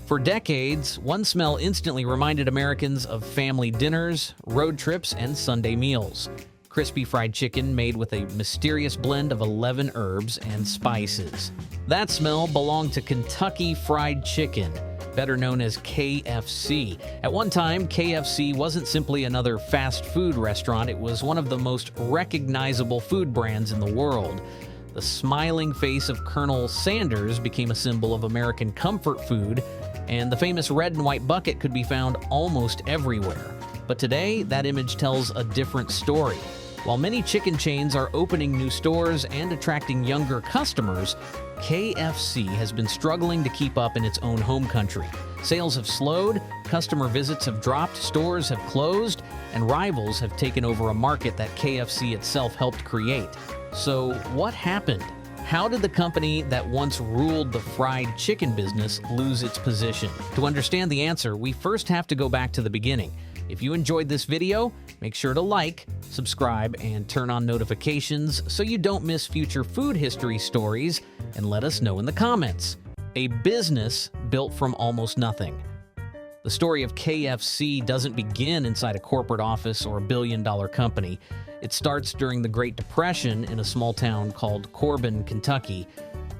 For decades, one smell instantly reminded Americans of family dinners, road trips, and Sunday meals. Crispy fried chicken made with a mysterious blend of 11 herbs and spices. That smell belonged to Kentucky Fried Chicken, better known as KFC. At one time, KFC wasn't simply another fast food restaurant, it was one of the most recognizable food brands in the world. The smiling face of Colonel Sanders became a symbol of American comfort food, and the famous red and white bucket could be found almost everywhere. But today, that image tells a different story. While many chicken chains are opening new stores and attracting younger customers, KFC has been struggling to keep up in its own home country. Sales have slowed, customer visits have dropped, stores have closed, and rivals have taken over a market that KFC itself helped create. So what happened? How did the company that once ruled the fried chicken business lose its position? To understand the answer, we first have to go back to the beginning. If you enjoyed this video, make sure to like, subscribe, and turn on notifications so you don't miss future food history stories, and let us know in the comments. A business built from almost nothing. The story of KFC doesn't begin inside a corporate office or a billion-dollar company. It starts during the Great Depression in a small town called Corbin, Kentucky.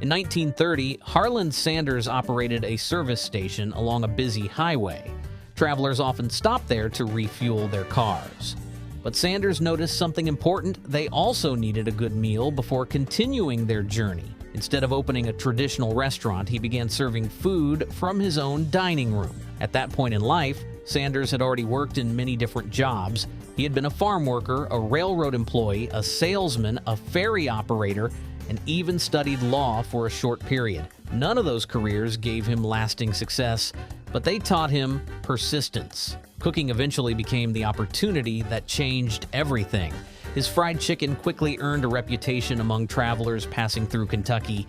In 1930, Harlan Sanders operated a service station along a busy highway. Travelers often stopped there to refuel their cars. But Sanders noticed something important. They also needed a good meal before continuing their journey. Instead of opening a traditional restaurant, he began serving food from his own dining room. At that point in life, Sanders had already worked in many different jobs. He had been a farm worker, a railroad employee, a salesman, a ferry operator, and even studied law for a short period. None of those careers gave him lasting success, but they taught him persistence. Cooking eventually became the opportunity that changed everything. His fried chicken quickly earned a reputation among travelers passing through Kentucky.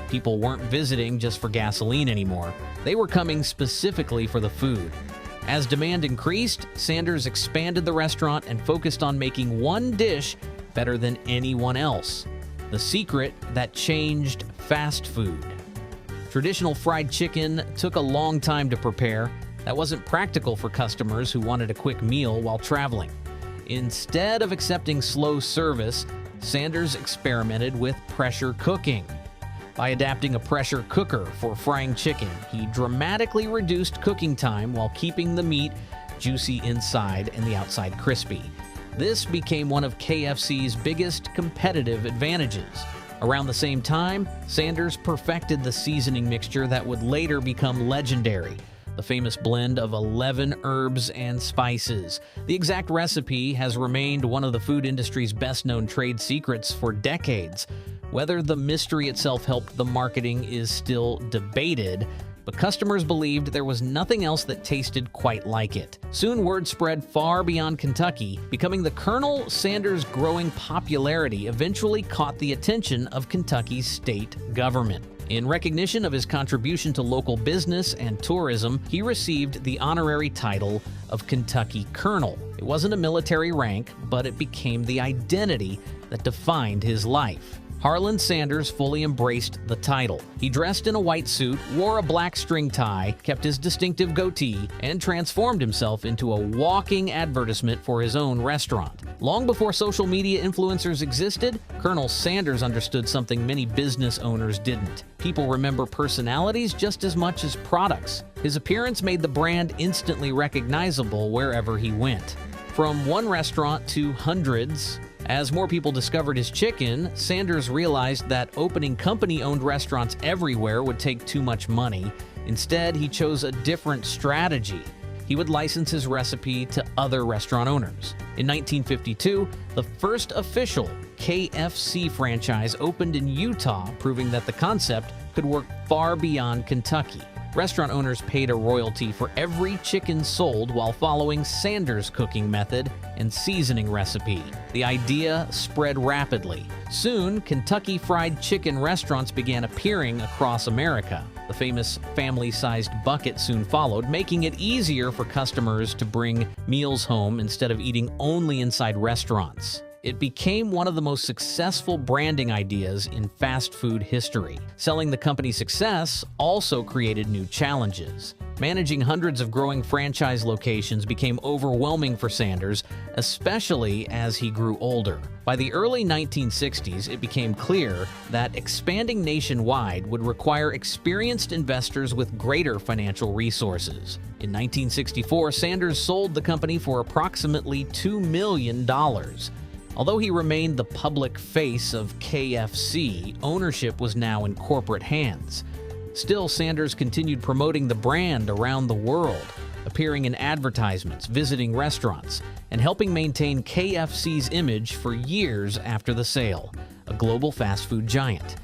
People weren't visiting just for gasoline anymore. They were coming specifically for the food. As demand increased, Sanders expanded the restaurant and focused on making one dish better than anyone else. The secret that changed fast food. Traditional fried chicken took a long time to prepare. That wasn't practical for customers who wanted a quick meal while traveling. Instead of accepting slow service, Sanders experimented with pressure cooking. By adapting a pressure cooker for frying chicken, he dramatically reduced cooking time while keeping the meat juicy inside and the outside crispy. This became one of KFC's biggest competitive advantages. Around the same time, Sanders perfected the seasoning mixture that would later become legendary, the famous blend of 11 herbs and spices. The exact recipe has remained one of the food industry's best-known trade secrets for decades. Whether the mystery itself helped the marketing is still debated, but customers believed there was nothing else that tasted quite like it. Soon word spread far beyond Kentucky, becoming the Colonel Sanders' growing popularity eventually caught the attention of Kentucky's state government. In recognition of his contribution to local business and tourism, he received the honorary title of Kentucky Colonel. It wasn't a military rank, but it became the identity that defined his life. Harlan Sanders fully embraced the title. He dressed in a white suit, wore a black string tie, kept his distinctive goatee, and transformed himself into a walking advertisement for his own restaurant. Long before social media influencers existed, Colonel Sanders understood something many business owners didn't. People remember personalities just as much as products. His appearance made the brand instantly recognizable wherever he went. From one restaurant to hundreds, as more people discovered his chicken, Sanders realized that opening company-owned restaurants everywhere would take too much money. Instead, he chose a different strategy. He would license his recipe to other restaurant owners. In 1952, the first official KFC franchise opened in Utah, proving that the concept could work far beyond Kentucky. Restaurant owners paid a royalty for every chicken sold while following Sanders' cooking method and seasoning recipe. The idea spread rapidly. Soon, Kentucky Fried Chicken restaurants began appearing across America. The famous family-sized bucket soon followed, making it easier for customers to bring meals home instead of eating only inside restaurants. It became one of the most successful branding ideas in fast food history. Selling the company's success also created new challenges. Managing hundreds of growing franchise locations became overwhelming for Sanders, especially as he grew older. By the early 1960s, it became clear that expanding nationwide would require experienced investors with greater financial resources. In 1964, Sanders sold the company for approximately $2 million. Although he remained the public face of KFC, ownership was now in corporate hands. Still, Sanders continued promoting the brand around the world, appearing in advertisements, visiting restaurants, and helping maintain KFC's image for years after the sale, a global fast food giant.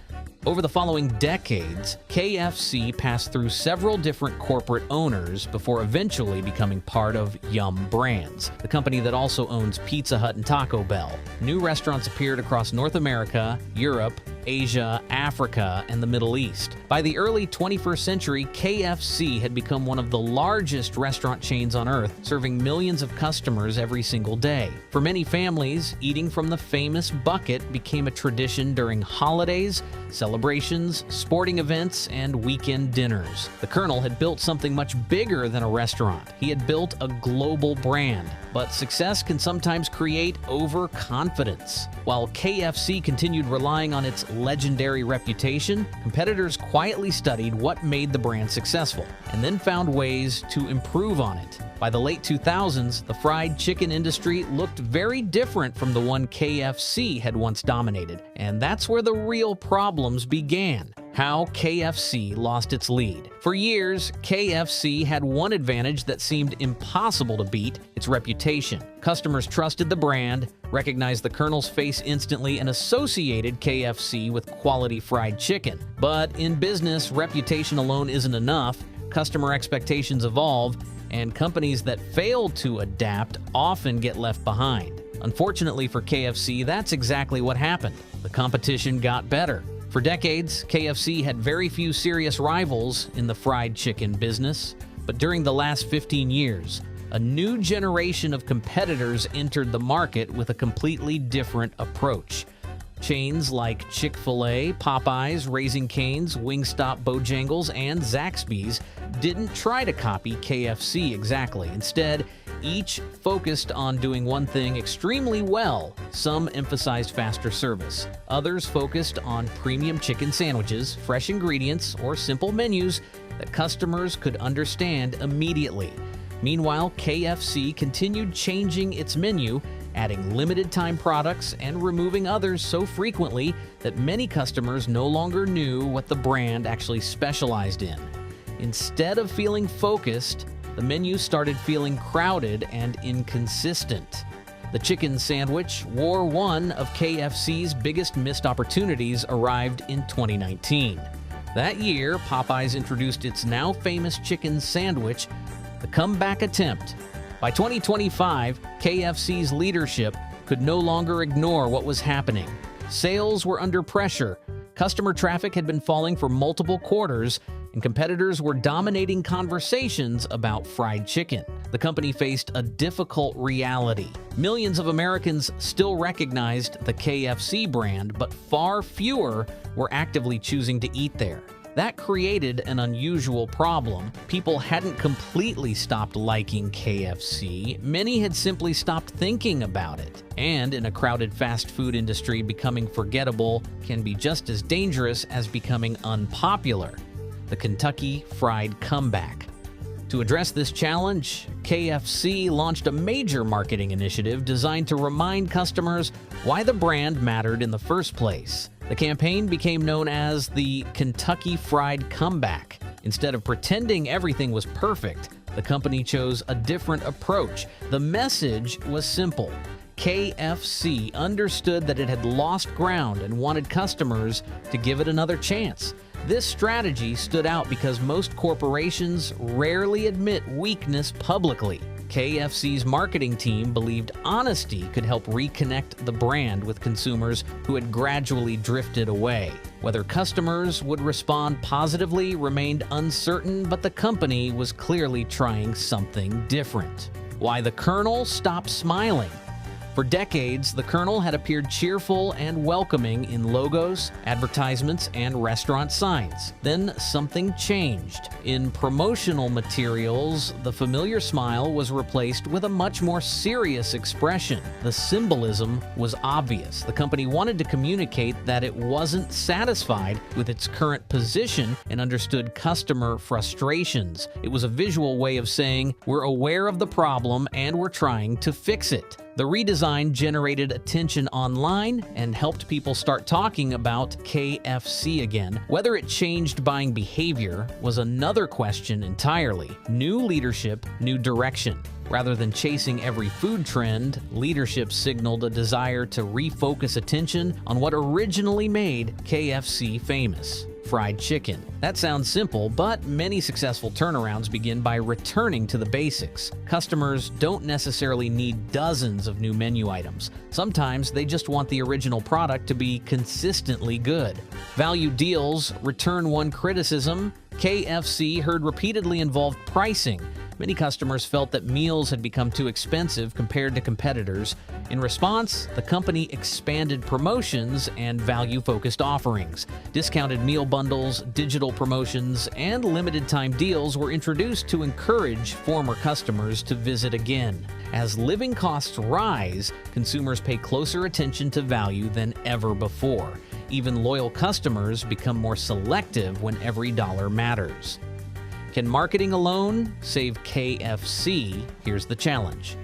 Over the following decades, KFC passed through several different corporate owners before eventually becoming part of Yum! Brands, the company that also owns Pizza Hut and Taco Bell. New restaurants appeared across North America, Europe, Asia, Africa, and the Middle East. By the early 21st century, KFC had become one of the largest restaurant chains on earth, serving millions of customers every single day. For many families, eating from the famous bucket became a tradition during holidays, celebrations, sporting events, and weekend dinners. The Colonel had built something much bigger than a restaurant. He had built a global brand. But success can sometimes create overconfidence. While KFC continued relying on its legendary reputation, competitors quietly studied what made the brand successful and then found ways to improve on it. By the late 2000s, the fried chicken industry looked very different from the one KFC had once dominated, and that's where the real problems began. How KFC lost its lead. For years, KFC had one advantage that seemed impossible to beat: its reputation. Customers trusted the brand, recognized the Colonel's face instantly, and associated KFC with quality fried chicken. But in business, reputation alone isn't enough. Customer expectations evolve, and companies that fail to adapt often get left behind. Unfortunately for KFC, that's exactly what happened. The competition got better. For decades, KFC had very few serious rivals in the fried chicken business, but during the last 15 years, a new generation of competitors entered the market with a completely different approach. Chains like Chick-fil-A, Popeyes, Raising Cane's, Wingstop, Bojangles, and Zaxby's didn't try to copy KFC exactly. Instead, each focused on doing one thing extremely well. Some emphasized faster service. Others focused on premium chicken sandwiches, fresh ingredients, or simple menus that customers could understand immediately. Meanwhile, KFC continued changing its menu, adding limited-time products and removing others so frequently that many customers no longer knew what the brand actually specialized in. Instead of feeling focused, the menu started feeling crowded and inconsistent. The chicken sandwich, war one of KFC's biggest missed opportunities, arrived in 2019. That year, Popeyes introduced its now famous chicken sandwich, the comeback attempt. By 2025, KFC's leadership could no longer ignore what was happening. Sales were under pressure, customer traffic had been falling for multiple quarters, and competitors were dominating conversations about fried chicken. The company faced a difficult reality. Millions of Americans still recognized the KFC brand, but far fewer were actively choosing to eat there. That created an unusual problem. People hadn't completely stopped liking KFC. Many had simply stopped thinking about it. And in a crowded fast food industry, becoming forgettable can be just as dangerous as becoming unpopular. The Kentucky Fried Comeback. To address this challenge, KFC launched a major marketing initiative designed to remind customers why the brand mattered in the first place. The campaign became known as the Kentucky Fried Comeback. Instead of pretending everything was perfect, the company chose a different approach. The message was simple. KFC understood that it had lost ground and wanted customers to give it another chance. This strategy stood out because most corporations rarely admit weakness publicly. KFC's marketing team believed honesty could help reconnect the brand with consumers who had gradually drifted away. Whether customers would respond positively remained uncertain, but the company was clearly trying something different. Why the Colonel stopped smiling. For decades, the Colonel had appeared cheerful and welcoming in logos, advertisements, and restaurant signs. Then something changed. In promotional materials, the familiar smile was replaced with a much more serious expression. The symbolism was obvious. The company wanted to communicate that it wasn't satisfied with its current position and understood customer frustrations. It was a visual way of saying, we're aware of the problem and we're trying to fix it. The redesign generated attention online and helped people start talking about KFC again. Whether it changed buying behavior was another question entirely. New leadership, new direction. Rather than chasing every food trend, leadership signaled a desire to refocus attention on what originally made KFC famous: fried chicken. That sounds simple, but many successful turnarounds begin by returning to the basics. Customers don't necessarily need dozens of new menu items. Sometimes they just want the original product to be consistently good. Value deals, return one criticism. KFC heard repeatedly involved pricing. Many customers felt that meals had become too expensive compared to competitors. In response, the company expanded promotions and value-focused offerings. Discounted meal bundles, digital promotions, and limited-time deals were introduced to encourage former customers to visit again. As living costs rise, consumers pay closer attention to value than ever before. Even loyal customers become more selective when every dollar matters. Can marketing alone save KFC? Here's the challenge.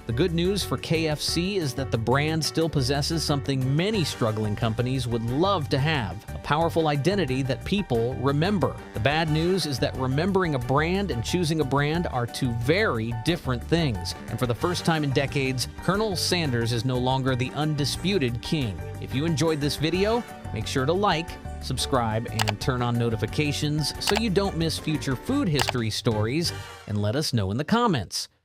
The good news for KFC is that the brand still possesses something many struggling companies would love to have: a powerful identity that people remember. The bad news is that remembering a brand and choosing a brand are two very different things. And for the first time in decades, Colonel Sanders is no longer the undisputed king. If you enjoyed this video, make sure to like, subscribe, and turn on notifications so you don't miss future food history stories, and let us know in the comments.